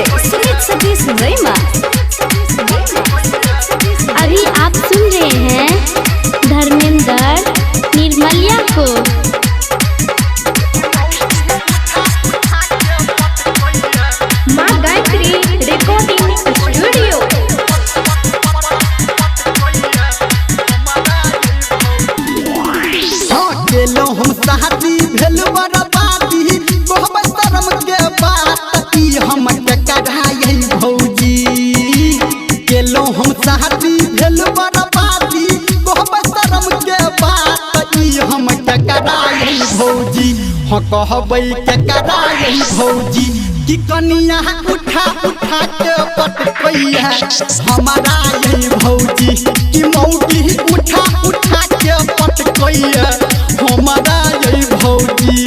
DJ Sumit Satish रैमा। अभी आप सुन रहे हैं धर्मेंद्र निर्मलिया को। माँ गायत्री रिकॉर्डिंग स्टूडियो। गेलो हम शादी भेल बर्बादी कहबै शर्म के बात ई हम के कढ़ाई भौजी। गेलो हम शादी भेल बर्बादी कहबै शर्म के बात ई हम के कढ़ाई भौजी। हाँ कहबै के कढ़ाई भौजी कि कनिया उठा उठा के पटकैया हमारा यही भौजी कि मौगी उठा उठा के पटकैया हमारा यही भौजी।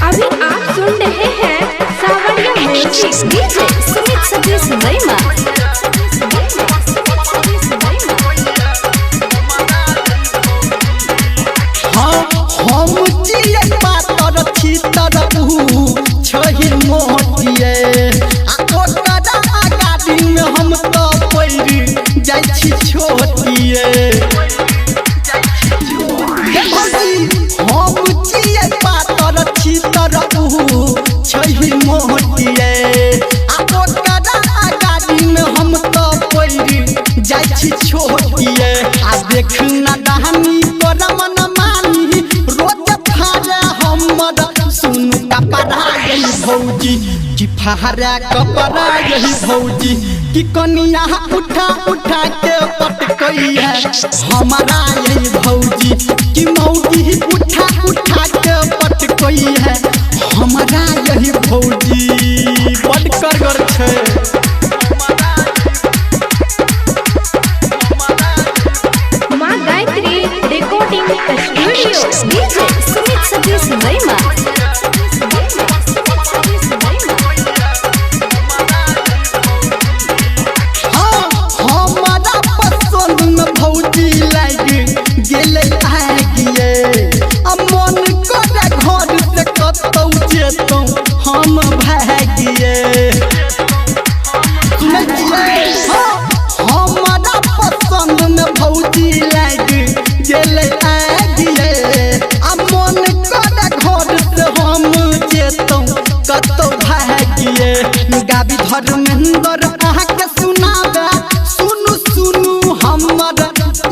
अभी आप सुन रहे हैं सावरिया म्यूजिक डीजे सुमित सतीश रैमा। हम जिए पातर छी तरबू छही मोटिए आ ओकरा आगाड़ी में हम तो पैर जाइ छी छोटिए। हम जिए पातर छी तरबू छही मोटिए आ ओकरा आगाड़ी में हम तो पैर जाइ छी छोटिए। आ देख ना दहनी तोरा मन सुनु कपड़ा यही भौजी कि फहरा कपड़ा यही भौजी कि कनिया उठा उठा के पटकैया हमारा यही भौजी कि मौगी उठा उठा के पटकैया हमारा यही भौजी। बड़ करगर छै। Maa Gayatri recording studio DJ Sumit Satish Raima. हमारा पसंद में भौजी लाग गेले आगिए आ मन करे घर से कतौ जेतौ हम भागिए। हमारा पसंद में भौजी लाग गेले आगिए आ मन करे घर से हम जेतौ कतौ भागिए। गाबी धर्मेंद्र अहाँ के सुनाबे सुनु सुनु हमर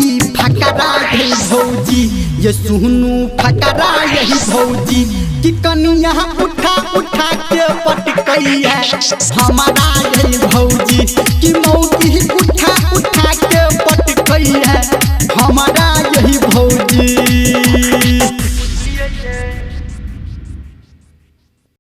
ई फकरा यही भौजी ये सुनु फकरा यही भौजी कि कनिया उठा उठा के पटकैया हमारा यही भौजी कि मौगी उठा उठा के पटकैया हमारा यही भौजी।